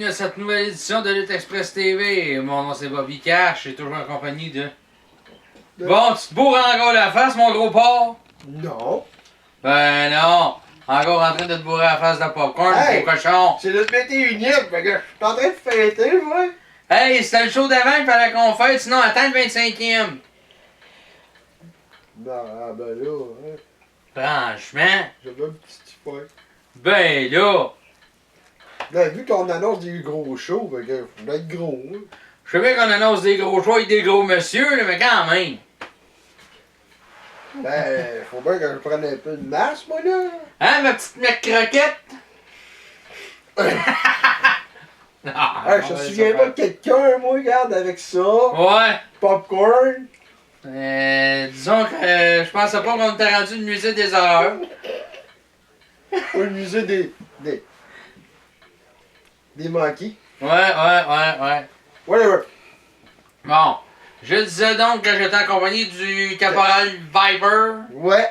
à cette nouvelle édition de Lutte Express TV. Mon nom c'est Bobby Cash, et toujours en compagnie de... Bon, tu te bourres encore la face, mon gros porc? Non. Ben non, encore en train de te bourrer la face de popcorn, Hey! gros cochon. C'est le 21e, fait que je suis en train de fêter, moi. Hey, c'était le show d'avant qu'il fallait qu'on fête, sinon attends le 25e. Ben, ah ben là, hein, Franchement, j'avais un petit fête. ben là, Là, vu qu'on annonce des gros shows, fait que faut être gros, hein. je sais bien qu'on annonce des gros choix et des gros messieurs, là, mais quand même. Ben, faut bien que je prenne un peu de masse, moi, là. Hein, ma petite mec croquette? Non, Hey, je me souviens pas de quelqu'un, moi, regarde, avec ça. Ouais. Popcorn. Disons que je pensais pas qu'on était rendu le musée des horreurs. Au musée des monkeys. Ouais. Whatever. Bon. Je disais donc que j'étais accompagné du caporal Viper. Ouais.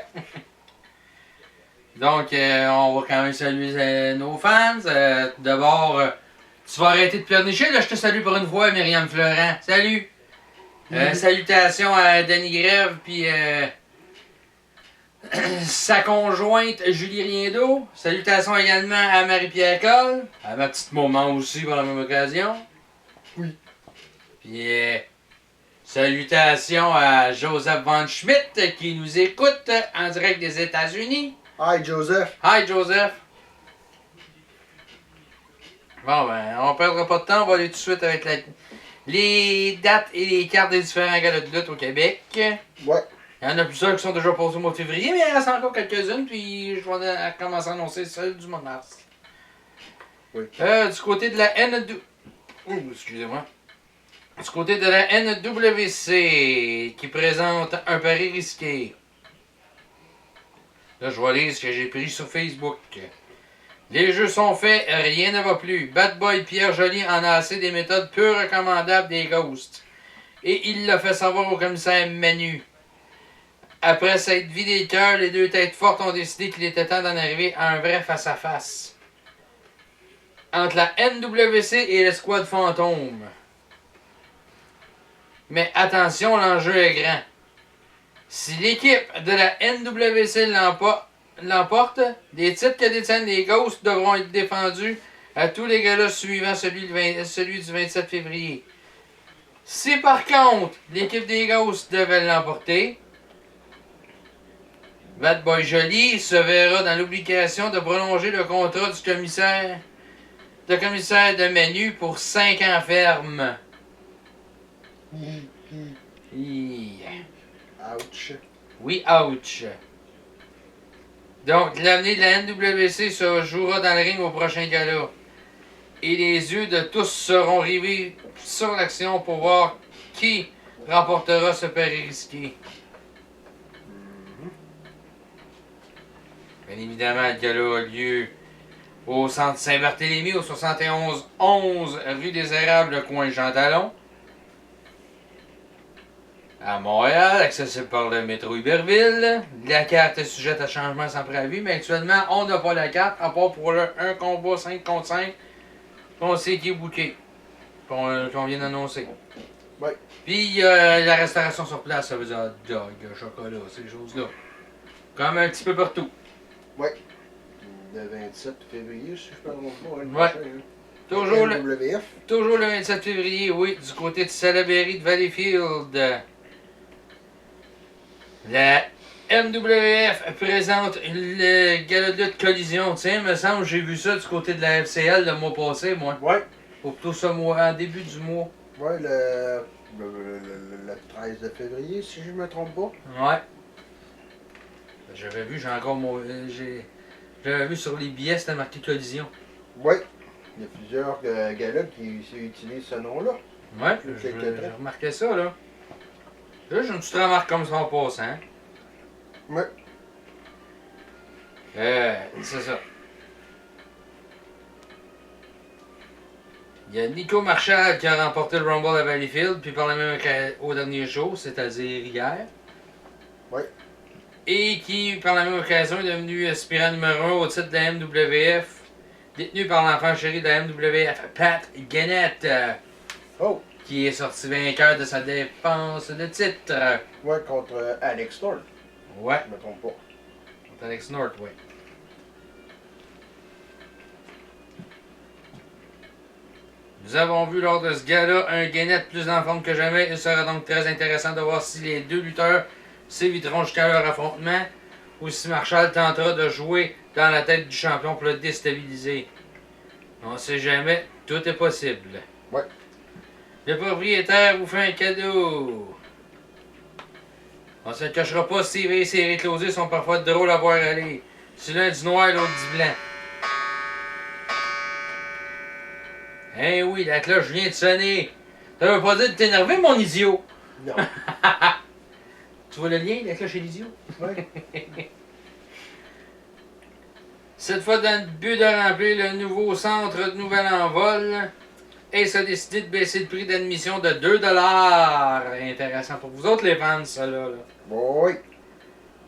Donc, on va quand même saluer nos fans. Tout d'abord, tu vas arrêter de pleurnicher. Là, je te salue pour une fois, Myriam Fleurant. Salut. Salutations à Danny Grève, puis sa conjointe Julie Riendo. Salutations également à Marie-Pierre Coll, à ma petite maman aussi par la même occasion. Oui. Puis salutations à Joseph Von Schmidt qui nous écoute en direct des États-Unis. Hi, Joseph. Hi Joseph. Bon ben, on perdra pas de temps, on va aller tout de suite avec les dates et les cartes des différents galas de lutte au Québec. Ouais. Il y en a plusieurs qui sont déjà passés au mois de février, mais il reste encore quelques-unes, puis je vais commencer à annoncer celle du mois de mars. Oui. Du côté de la excusez-moi. Du côté de la NWC, qui présente un pari risqué. Là, je vais lire ce que j'ai pris sur Facebook. Les jeux sont faits, rien ne va plus. Bad Boy Pierre Joly en a assez des méthodes peu recommandables des Ghosts. Et il l'a fait savoir au commissaire Manu. Après s'être vidé le cœur, les deux têtes fortes ont décidé qu'il était temps d'en arriver à un vrai face-à-face. Entre la NWC et l'escouade fantôme. Mais attention, l'enjeu est grand. Si l'équipe de la NWC l'emporte, les titres que détiennent les Ghosts devront être défendus à tous les galas suivant celui du 27 février. Si par contre, l'équipe des Ghosts devait l'emporter, Bad Boy Joly se verra dans l'obligation de prolonger le contrat du commissaire de Manu pour 5 ans ferme. Ouch. Oui, ouch. Donc, l'avenir de la NWC se jouera dans le ring au prochain gala. Et les yeux de tous seront rivés sur l'action pour voir qui remportera ce pari risqué. Bien évidemment, le gala a lieu au centre Saint-Barthélemy, au 71-11 rue des Érables, coin Jean Talon. À Montréal, accessible par le métro Iberville. La carte est sujette à changement sans préavis, mais actuellement, on n'a pas la carte, à part pour le 1 combat 5 contre 5 qu'on sait qui est booké, qu'on vient d'annoncer. Ouais. Puis la restauration sur place, ça veut dire hot dog, chocolat, ces choses-là. Comme un petit peu partout. Ouais. Le 27 février, si je parle pas. Ouais. WF. Toujours le 27 février, oui, du côté de Salaberry de Valleyfield. La MWF présente le gala de lutte collision. Tiens, me semble que j'ai vu ça du côté de la FCL le mois passé, moi. Ouais. Pour tout ce mois, en début du mois. Ouais, le 13 de février, si je me trompe pas. Ouais. J'avais vu, j'avais vu sur les billets, c'était marqué collision. Ouais. Il y a plusieurs galas qui utilisent ce nom-là. Ouais, j'ai remarqué ça, là. Là, j'ai une petite remarque comme ça en passant. Ouais. C'est ça. Il y a Nico Marshall qui a remporté le Rumble à Valleyfield, puis par la même au dernier show, c'est-à-dire hier. Ouais. Et qui, par la même occasion, est devenu aspirant numéro 1 au titre de la MWF détenu par l'enfant chéri de la MWF, Pat Gannett, Oh, qui est sorti vainqueur de sa défense de titre. ouais, contre Alex North, Ouais, je me trompe pas. contre Alex North, oui. Nous avons vu lors de ce gala un Gannett plus en forme que jamais. Il sera donc très intéressant de voir si les deux lutteurs s'éviteront jusqu'à leur affrontement ou si Marshall tentera de jouer dans la tête du champion pour le déstabiliser. On ne sait jamais, tout est possible. Ouais. Le propriétaire vous fait un cadeau. On ne se le cachera pas, Steve et ses séries closées sont parfois drôles à voir aller. Si l'un dit noir, l'autre dit blanc. Eh oui, la cloche vient de sonner. Ça veut pas dire de t'énerver, mon idiot. Non. Tu vois le lien, la cloche et l'idiot? Ouais. Cette fois, dans le but de remplir le nouveau centre de Nouvel Envol, Ace a décidé de baisser le prix d'admission de 2 $. Intéressant pour vous autres, les fans, ça là. Oui.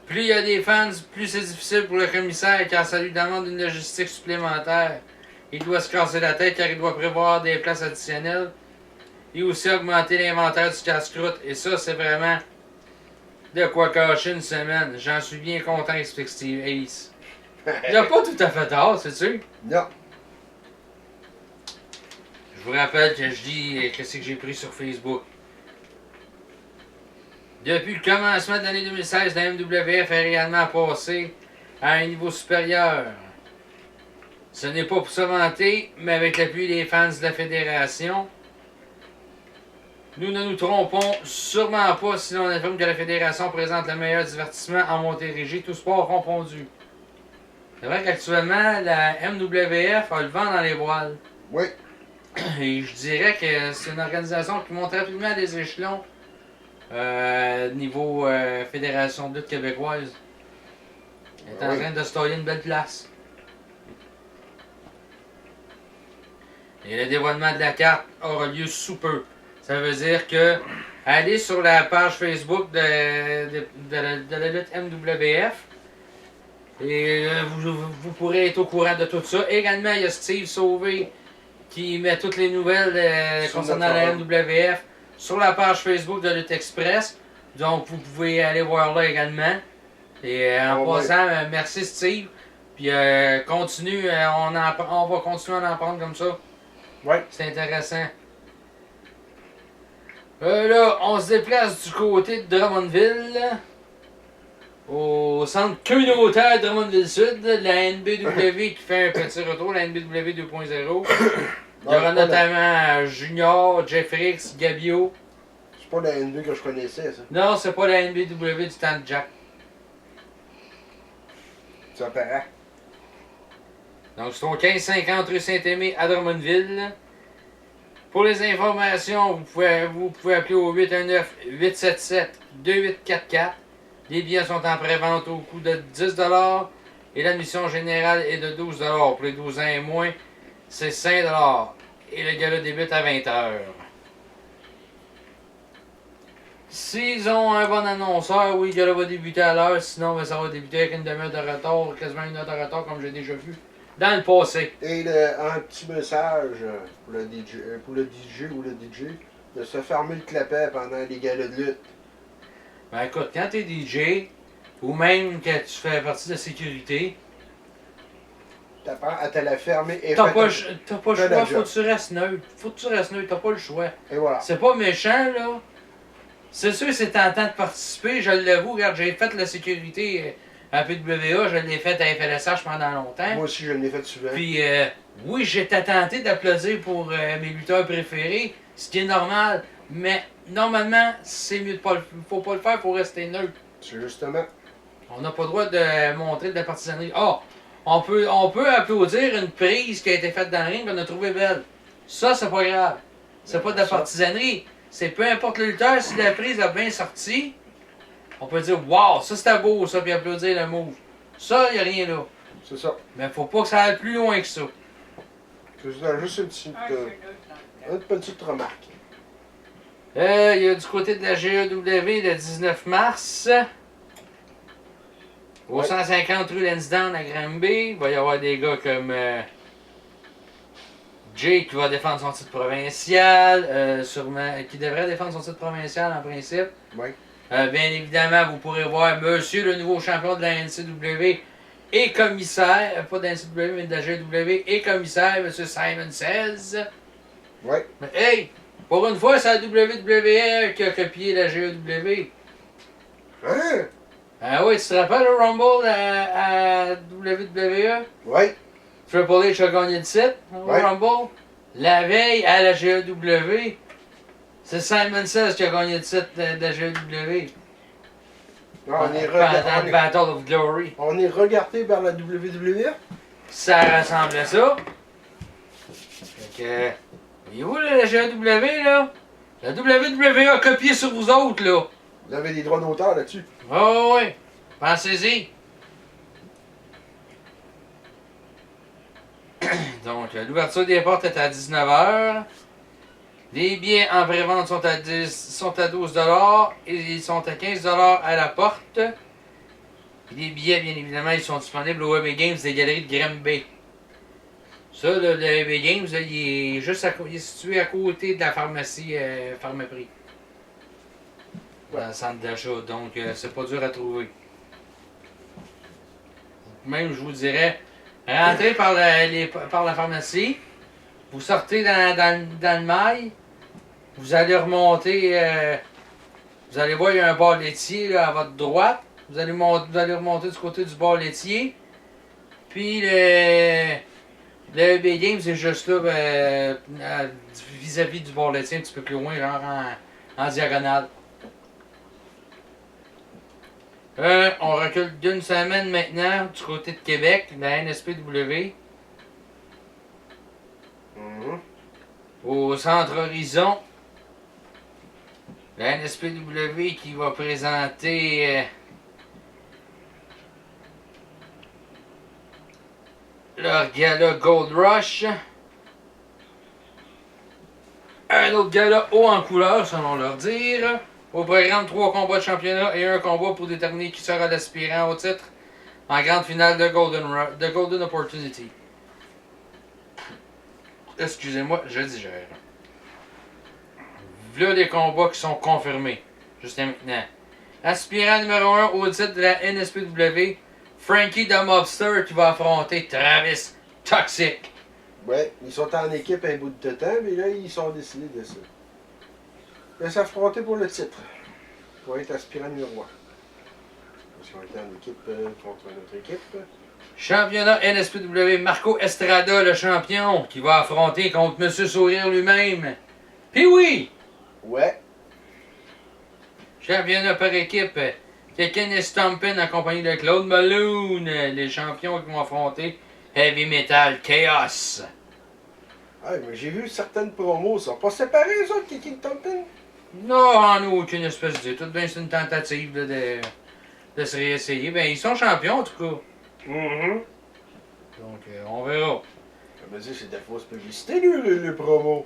Plus il y a des fans, plus c'est difficile pour le commissaire car ça lui demande une logistique supplémentaire. Il doit se casser la tête car il doit prévoir des places additionnelles et aussi augmenter l'inventaire du casse-croûte. Et ça, c'est vraiment de quoi cacher une semaine. J'en suis bien content, explique Steve Ace. Il n'a pas tout à fait tort, c'est sûr. Non. Je vous rappelle que je dis qu'est-ce que j'ai pris sur Facebook. Depuis le commencement de l'année 2016, la MWF est réellement passée à un niveau supérieur. Ce n'est pas pour se vanter, mais avec l'appui des fans de la fédération, nous ne nous trompons sûrement pas si l'on affirme que la fédération présente le meilleur divertissement en Montérégie, tout sport confondu. C'est vrai qu'actuellement, la MWF a le vent dans les voiles. Oui. Et je dirais que c'est une organisation qui monte rapidement des échelons niveau Fédération de lutte québécoise. Elle est en train de se tailler une belle place. Et le dévoilement de la carte aura lieu sous peu. Ça veut dire que allez sur la page Facebook de la lutte MWF et vous pourrez être au courant de tout ça. Également, il y a Steve Sauvé qui met toutes les nouvelles concernant la MWF sur la page Facebook de Lutte Express. Donc, vous pouvez aller voir là également. Et en passant, merci Steve. Puis continue, on va continuer à en prendre comme ça. Ouais. C'est intéressant. Là, on se déplace du côté de Drummondville. Au centre communautaire de Drummondville-Sud. La NBW qui fait un petit retour, la NBW 2.0. Il y aura notamment Junior, Jeffrix, Gabio. C'est pas la NB que je connaissais, ça. Non, c'est pas la NBW du temps de Jack. Ça paraît. Donc, c'est au 1550 rue Saint-Aimé à Drummondville. Pour les informations, vous pouvez appeler au 819-877-2844. Les billets sont en pré-vente au coût de 10 $ et l'admission générale est de 12 $ pour les 12 ans et moins. C'est 5 $ et le gala débute à 20 h. S'ils ont un bon annonceur, oui, le gala va débuter à l'heure, sinon ça va débuter avec une demi-heure de retard, quasiment une heure de retard comme j'ai déjà vu dans le passé. Et un petit message pour le DJ ou le DJ de se fermer le clapet pendant les galas de lutte. Ben écoute, quand t'es DJ, ou même que tu fais partie de la sécurité, T'apprends à te la fermer et t'as pas le choix, la faut que tu restes neutre. Faut que tu restes neutre, t'as pas le choix. Et voilà. C'est pas méchant, là. C'est sûr c'est tentant de participer, je l'avoue, regarde, j'ai fait la sécurité à PWA, je l'ai fait à FLSH pendant longtemps. Moi aussi, je l'ai fait souvent. Puis, oui, j'étais tenté d'applaudir pour mes lutteurs préférés, ce qui est normal, mais normalement, c'est mieux de pas faut pas le faire, faut rester neutre. C'est justement. On n'a pas le droit de montrer de la partisanerie. Ah! On peut applaudir une prise qui a été faite dans le ring qu'on a trouvé belle. Ça, c'est pas grave. C'est pas de la partisanerie. C'est peu importe le lutteur, si la prise a bien sorti, on peut dire wow, ça c'était beau, ça, puis applaudir le move. Ça, y a rien là. C'est ça. Mais faut pas que ça aille plus loin que ça. C'est juste une petite remarque. Il y a du côté de la GEW le 19 mars. Au 150 rue Lansdowne à Granby, il va y avoir des gars comme Jay qui va défendre son titre provincial, sûrement, qui devrait défendre son titre provincial en principe. Oui. Bien évidemment, vous pourrez voir Monsieur le nouveau champion de la NCW et commissaire, pas de la NCW mais de la GW et commissaire, Monsieur Simon Says. Oui. Mais hey, pour une fois, c'est la WWE qui a copié la GEW. Hein? Ah oui, tu te rappelles le Rumble à WWE? Oui. Triple H a gagné le titre au Ouais. Rumble. La veille à la GEW, c'est Simon Says qui a gagné le titre de la GEW. On est, Pendant le Battle of Glory. on est regardé vers la WWE. Ça ressemble à ça. Fait que. Voyez-vous là, la GEW là? La WWE a copié sur vous autres là. Vous avez des droits d'auteur là-dessus. Oh oui. Pensez-y. Donc, l'ouverture des portes est à 19h. Les billets en pré-vente sont à 12 $ et ils sont à 15 $ à la porte. Les billets, bien évidemment, ils sont disponibles au Web Games des galeries de Granby. Ça, le Web Games, là, il est juste il est situé à côté de la pharmacie Pharmaprix. Dans le centre d'achat, donc c'est pas dur à trouver. Même, je vous dirais, rentrez par la pharmacie, vous sortez dans le mail, vous allez remonter, vous allez voir, il y a un bar laitier là, à votre droite, vous allez remonter du côté du bar laitier, puis le EB Games, c'est juste là, vis-à-vis du bar laitier, un petit peu plus loin, genre en diagonale. On recule d'une semaine maintenant du côté de Québec, la NSPW. Au Centre Horizon, la NSPW qui va présenter leur gala Gold Rush. Un autre gala haut en couleur, selon leur dire. Au programme, 3 combats de championnat et un combat pour déterminer qui sera l'aspirant au titre en grande finale de Golden Opportunity. Excusez-moi, je digère. Voilà les combats qui sont confirmés, jusqu'à maintenant. Aspirant numéro 1 au titre de la NSPW, Frankie the Mobster qui va affronter Travis Toxic. Ouais, ils sont en équipe un bout de temps, mais là, ils sont décidés de ça. Ils vont s'affronter pour le titre. Pour être aspirant numéro 1. Ils sont en équipe contre une autre équipe. Championnat NSPW, Marco Estrada, le champion, qui va affronter contre Monsieur Sourire lui-même. Puis oui! Ouais. Championnat par équipe, Kenny Stompin en compagnie de Claude Malone, les champions qui vont affronter Heavy Metal Chaos. Ah, mais j'ai vu certaines promos, ils sont pas séparés, eux autres, Kiki Tompin? Non, en aucune espèce de... Tout bien, c'est une tentative là, de se réessayer. Ben, ils sont champions, en tout cas. Donc, on verra. Ça veut dire que c'est de la fausse publicité, lui, le promo.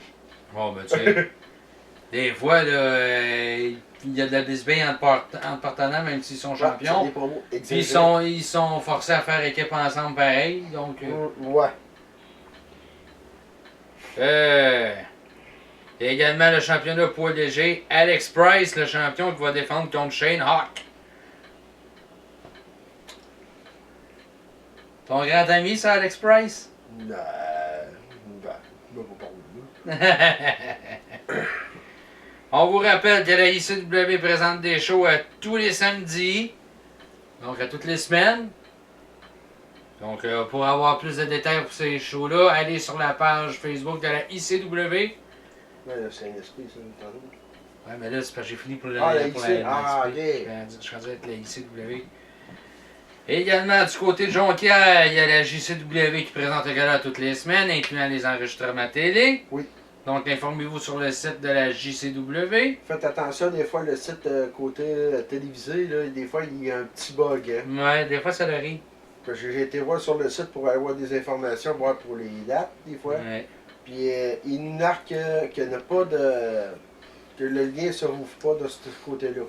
Bon, ben, tu sais, des fois, là, il y a de la bisbille entre partenaires, même s'ils sont champions. C'est des promos Puis exagérés. ils sont forcés à faire équipe ensemble pareil. Donc, Ouais. il y a également le championnat poids léger. Alex Price, le champion, qui va défendre contre Shane Hawk. Ton grand ami, ça, Alex Price? Ben, on va pas parler de là. On vous rappelle que la ICW présente des shows à tous les samedis. Donc, à toutes les semaines. Donc, pour avoir plus de détails pour ces shows-là, allez sur la page Facebook de la ICW. Ouais, là, c'est un esprit, ça, tantôt. Ouais, mais là, c'est parce que j'ai fini pour Ah, la pour IC. Ah, ok. Je suis rendu avec la ICW. Et également, du côté de Jonquière, il y a la JCW qui présente le gala toutes les semaines, incluant les enregistrements télé. Oui. Donc, informez-vous sur le site de la JCW. Faites attention, des fois, le site côté télévisé, là, des fois, il y a un petit bug. Hein. Ouais, des fois, ça arrive. Parce que j'ai été voir sur le site pour avoir des informations, voir pour les dates, des fois. Ouais. Puis, il marque qu'il n'y a pas de... que le lien ne se rouvre pas de ce côté-là.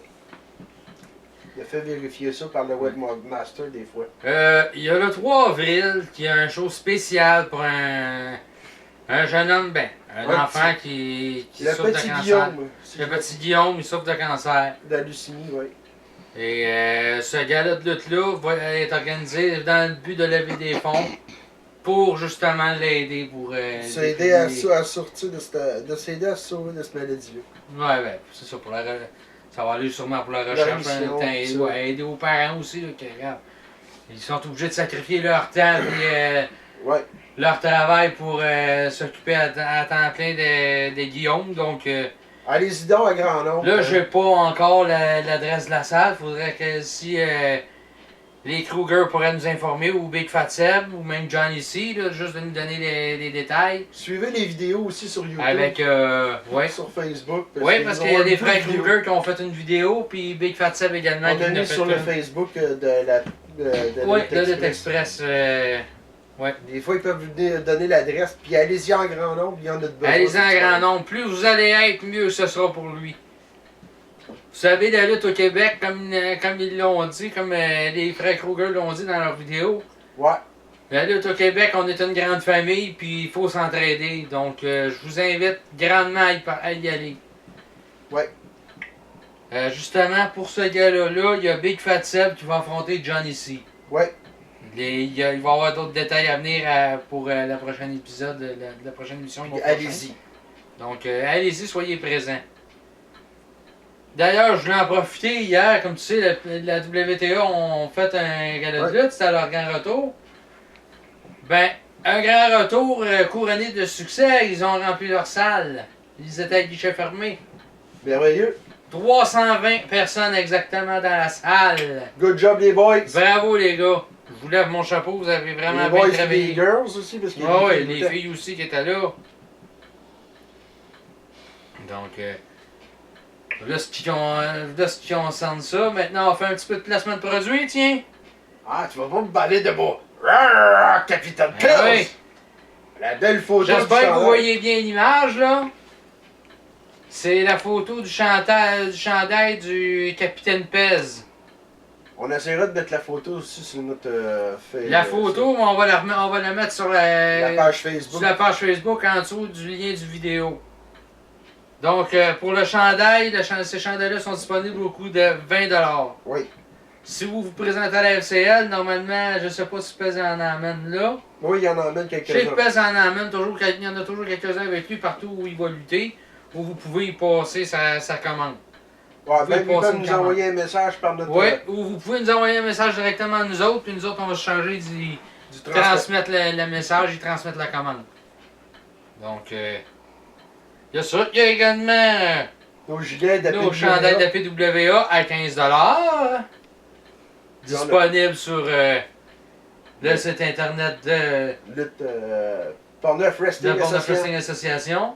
Il a fait vérifier ça par le webmaster, des fois. Il y a le 3 avril qui a un show spécial pour un Un jeune homme, ben, un Ouais, enfant qui Le souffre de petit cancer. Guillaume. Le petit Guillaume, il souffre de cancer. De la leucémie, oui. Et ce gala de lutte-là va être organisé dans le but de lever des fonds pour justement l'aider pour. S'aider à sortir de s'aider à se sauver de cette maladie-là. Ouais, ben, c'est ça, pour ça va aller sûrement pour la recherche. mission, Aider, ça. ouais, aider aux parents aussi, là, qui, regarde, ils sont obligés de sacrifier leur temps et Ouais. leur travail pour s'occuper à temps plein des Guillaume. Donc, Allez-y donc à grand nombre. là, j'ai pas encore l'adresse de la salle. Faudrait que si les Kruger pourraient nous informer, ou Big Fat Seb, ou même Johnny C, là, juste de nous donner les détails. Suivez les vidéos aussi sur YouTube. Avec, ouais. Sur Facebook. Oui, parce qu'il y a ont des beaucoup de frères vidéos. Kruger qui ont fait une vidéo, puis Big Fat Seb également On qui a en a mis fait sur le une. Facebook de Oui, Lutte de Lutte Express. Express. Ouais. Des fois, ils peuvent vous donner l'adresse, puis allez-y en grand nombre, il y en a de besoin. Allez-y en grand nombre. Plus vous allez être, mieux ce sera pour lui. Vous savez, la lutte au Québec, comme ils l'ont dit, comme les frères Kruger l'ont dit dans leur vidéo, Ouais. la lutte au Québec, on est une grande famille, puis il faut s'entraider. Donc, je vous invite grandement à y aller. Ouais. Justement, pour ce gars-là, il y a Big Fat Seb qui va affronter Johnny C. Ouais. Il va y avoir d'autres détails à venir pour le prochain épisode, la prochaine émission. Allez-y. Donc, allez-y, soyez présents. D'ailleurs, je voulais en profiter hier, comme tu sais, la WTA ont fait un gala de lutte, c'était à leur grand retour. Ben, un grand retour couronné de succès, ils ont rempli leur salle. Ils étaient à guichet fermé. Merveilleux. 320 personnes exactement dans la salle. Good job, les boys. Bravo les gars. Je vous lève mon chapeau, vous avez vraiment Les bien boys et les travaillé. girls aussi, parce qu'il y a Ah des oui, filles les tout le filles aussi qui étaient là. Donc, là, ce qui concerne ça, maintenant on fait un petit peu de placement de produits, tiens. temps. Ah, tu vas pas me baler de beau. Rarrr, Capitaine Ah Pills. oui. La belle photo du J'espère que vous chandail. voyez bien l'image, là. C'est la photo du chandail du Capitaine Pez. On essaiera de mettre la photo aussi sur notre La photo, on va la mettre sur la page sur Facebook. la page Facebook en dessous du lien du vidéo. Donc, pour le chandail, ces chandails-là sont disponibles au coût de 20$. Oui. Si vous vous présentez à la FCL, normalement, je sais pas si Pez en amène là. Oui, il y en emmène Chez quelques-uns. Pez en amène toujours, il y en a toujours quelques-uns avec lui partout où il va lutter, où vous pouvez y passer sa commande. Ouais, pouvez même ils passer peuvent une nous commande. envoyer un message par notre Oui, ou vous pouvez nous envoyer un message directement à nous autres, puis nous autres, on va se changer du transmettre le message et transmettre la commande. Donc, il y a ça. Il y a également nos gilets de nos chandails de PWA à 15$. Disponibles sur le site internet de Lutte Portneuf Wrestling Portneuf Wrestling Association. Association.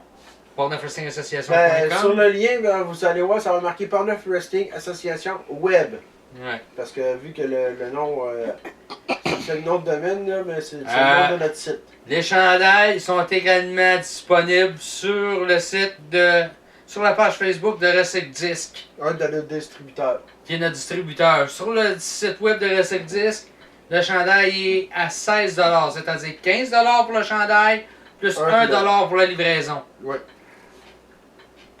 Portneufwrestlingassociation.com. Sur le lien, ben, vous allez voir, ça va marquer Portneuf Wrestling Association Web. Ouais. Parce que vu que le nom, c'est le nom de domaine, là, mais c'est le nom de notre site. Les chandails sont également disponibles sur le site sur la page Facebook de Recyc Disc, Un de nos distributeurs. qui est notre distributeur. Sur le site web de Recyc Disc, le chandail est à 16$, c'est-à-dire 15$ pour le chandail, plus 1$ pour la livraison. Ouais.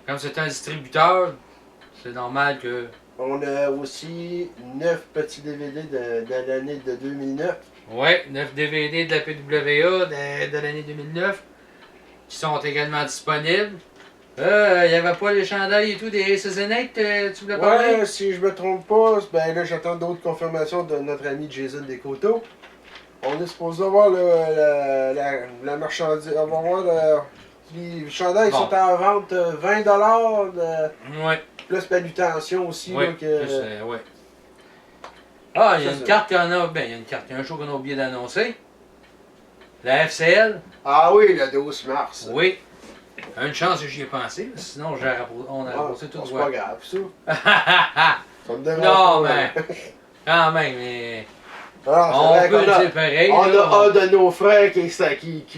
Comme c'est un distributeur, c'est normal que... On a aussi 9 petits DVD de l'année de 2009. Ouais, 9 DVD de la PWA de l'année 2009 qui sont également disponibles. Il n'y avait pas les chandails et tout des Seasonate, tu voulais parler? Ouais, si je me trompe pas, ben là j'attends d'autres confirmations de notre ami Jason Descoteaux. On est supposé avoir la marchandise. On va voir les chandails Bon. sont en vente 20$. Ouais. Plus manutention aussi. Ouais. Donc, Ouais. Ah, il y a Ça, une ça. carte qu'on a. Ben, il y a une carte. Il y a un show qu'on a oublié d'annoncer. La FCL. Ah oui, le 12 mars. Oui. Une chance que j'y ai pensé, sinon on a rapporté tout c'est droit. pas grave, ça. Ça me dérange Non, pas, mais. Quand même, mais. Alors, On c'est vrai peut qu'on le dire pareil. on là. a un de nos frères qui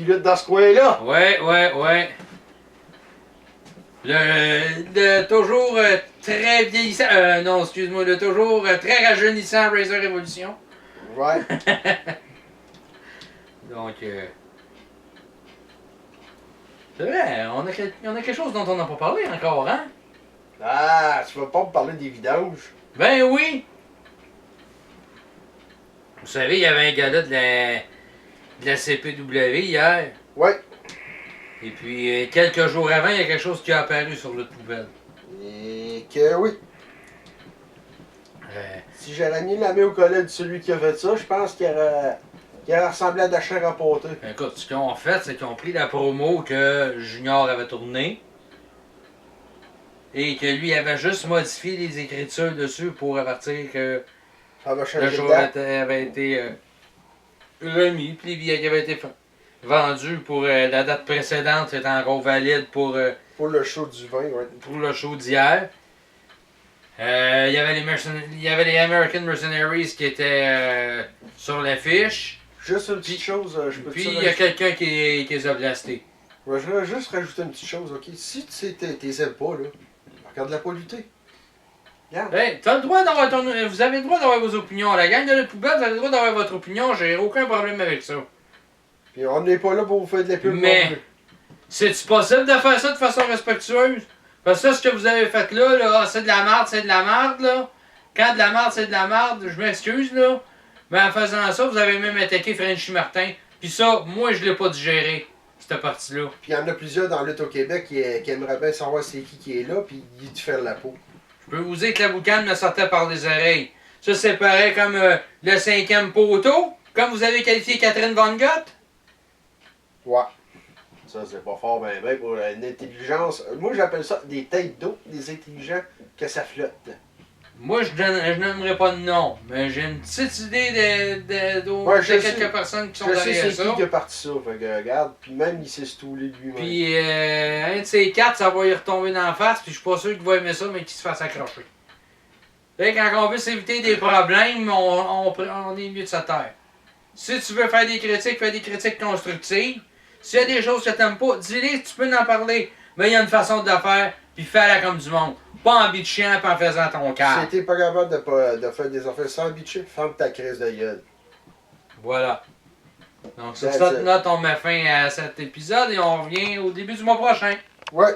lutte dans ce coin-là. Ouais. Le toujours très vieillissant. Non, excuse-moi, le toujours très rajeunissant Razor Revolution. Ouais. Donc, C'est vrai, on a quelque chose dont on n'a pas parlé encore, hein? Ah, tu vas pas me parler des vidanges? Ben oui! Vous savez, il y avait un gars-là de la CPW hier. Ouais. Et puis, quelques jours avant, il y a quelque chose qui a apparu sur le poubelle. Et que oui. Euh, Si j'avais mis la main au collet de celui qui a fait ça, je pense qu'il aurait ressemblé à de la chair à pâté. écoute, ce qu'ils ont fait, c'est qu'ils ont pris la promo que Junior avait tournée. Et que lui avait juste modifié les écritures dessus pour avertir que Ça va le changer de jour date. avait été remis. Puis les billets qui avaient été vendus pour la date précédente étaient encore valides pour Pour le show du vin, ouais. le show d'hier. Il y avait les American Mercenaries qui étaient sur l'affiche. Juste une petite chose, je peux Puis il y a quelqu'un qui les a blastés. Ouais, je voudrais juste rajouter une petite chose, ok? Si tu sais t'es aimes pas, là, regarde-la pas lutter. Regarde. Hey, t'as le droit d'avoir vous avez le droit d'avoir vos opinions. La gang de la poubelle, vous avez le droit d'avoir votre opinion. J'ai aucun problème avec ça. Puis on n'est pas là pour vous faire de la pub. Mais- non plus. C'est-tu possible de faire ça de façon respectueuse? Parce que ça, ce que vous avez fait là, c'est de la merde, c'est de la merde, là. Quand de la merde, c'est de la merde, je m'excuse, là. Mais en faisant ça, vous avez même attaqué Frenchy Martin. Puis ça, moi, je l'ai pas digéré, cette partie-là. Puis il y en a plusieurs dans Lutte au Québec qui aimeraient bien savoir c'est qui est là, puis ils te faire la peau. Je peux vous dire que la boucane me sortait par les oreilles. Ça, c'est pareil comme le 5e poteau, comme vous avez qualifié Catherine Von Gott. Ouais. Ça, c'est pas fort, ben, pour une intelligence. Moi, j'appelle ça des têtes d'eau, des intelligents, que ça flotte. Moi, je n'aimerais pas de nom, mais j'ai une petite idée Ouais, je de sais. quelques personnes qui sont Je sais derrière c'est ça. qui a parti ça, fait que regarde, puis même il s'est stoulé lui-même. Puis un de ces quatre, ça va y retomber dans la face, puis je suis pas sûr qu'il va aimer ça, mais qu'il se fasse accrocher. Fait que quand on veut s'éviter des problèmes, on est mieux de sa terre. Si tu veux faire des critiques, fais des critiques constructives. S'il y a des choses que t'aimes pas, dis-les, tu peux en parler. Mais il y a une façon de le faire, puis fais-la comme du monde. Pas en bitchant, puis en faisant ton Si cœur. t'es pas capable de faire des affaires sans bitcher, ferme ta crise de gueule. Voilà. Donc sur That's cette it. note, on met fin à cet épisode et on revient au début du mois prochain. Ouais,